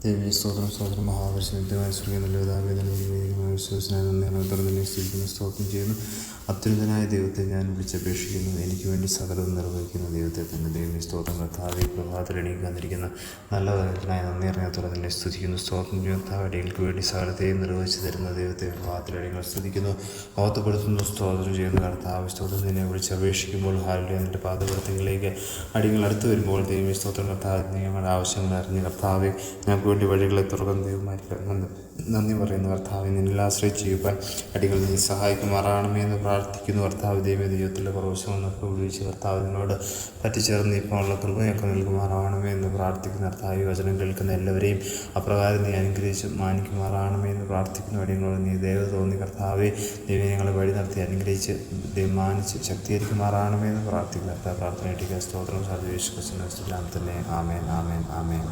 ദൈവീയ സ്തോത്രം മഹാപരിശുദ്ധമായ വിശ്വസനായ നന്ദി സ്ഥിതിക്കുന്ന സ്തോത്രം ചെയ്യുന്നു. അത്യുന്നതനായ ദൈവത്തെ ഞാൻ വിളിച്ചപേക്ഷിക്കുന്നു. എനിക്ക് വേണ്ടി സകലവും നിർവഹിക്കുന്ന ദൈവത്തെ തന്നെ ദൈവീയ സ്തോത്രം കർത്താവെ പ്രഭാതത്തിൽ എണീക്ക് വന്നിരിക്കുന്ന നല്ല വചനത്തിനായി നന്ദി അറിയാത്തോടെ തന്നെ സ്തുതിക്കുന്നു. സ്തോത്രം കർത്താവ് അടികൾക്ക് വേണ്ടി സകലത്തെയും നിർവഹിച്ചു തരുന്ന ദൈവത്തെ പ്രഭാതത്തിൽ അടികൾ സ്തുതിക്കുന്നു, ഓർത്തപ്പെടുത്തുന്നു. സ്തോത്രം ചെയ്യുന്ന കർത്താവ് സ്തോത്രം നിന്നെ വിളിച്ചപേക്ഷിക്കുമ്പോൾ ഹാലിലെ എൻ്റെ പാദപ്രവർത്തികളിലേക്ക് അടികൾ അടുത്ത് വരുമ്പോൾ ദൈവീയ സ്തോത്രം കർത്താവ് ഞങ്ങളുടെ ആവശ്യങ്ങൾ അറിഞ്ഞ് കർത്താവെ ഞങ്ങൾക്ക് വേണ്ടി വഴികളെ തുറക്കുന്ന ദൈവമായിരിക്കും നന്ദി പറയുന്നു. കർത്താവ് നിന്നിൽ ആശ്രയിച്ച് ചെയ്യുവാൻ അടികൾ നീ സഹായിക്കുമാറാണമേ എന്ന് പ്രാർത്ഥിക്കുന്നു. കർത്താവ് ദൈവത്തിലെ പ്രവേശനങ്ങളൊക്കെ ഉപയോഗിച്ച് കർത്താവിനോട് പറ്റിച്ചേർന്ന് ഇപ്പോഴുള്ള കൃപയൊക്കെ നൽകുമാറാണമേ എന്ന് പ്രാർത്ഥിക്കുന്നു. കർത്താവ് വചനം കേൾക്കുന്ന എല്ലാവരെയും അപ്രകാരം നീ അനുഗ്രഹിച്ച് മാനിക്കുമാറാണമേ എന്ന് പ്രാർത്ഥിക്കുന്നു. അടികളോട് നീ ദൈവം തോന്നി കർത്താവെ ദൈവം ഞങ്ങളെ വഴി നടത്തി അനുഗ്രഹിച്ച് ദൈവം മാനിച്ച് ശക്തീകരിക്കുമാറാണമേ എന്ന് പ്രാർത്ഥിക്കുന്നു. കർത്താവ് പ്രാർത്ഥനയായിട്ട് സ്തോത്രം സാധിച്ചു തന്നെ. ആമേൻ ആമേൻ ആമേൻ.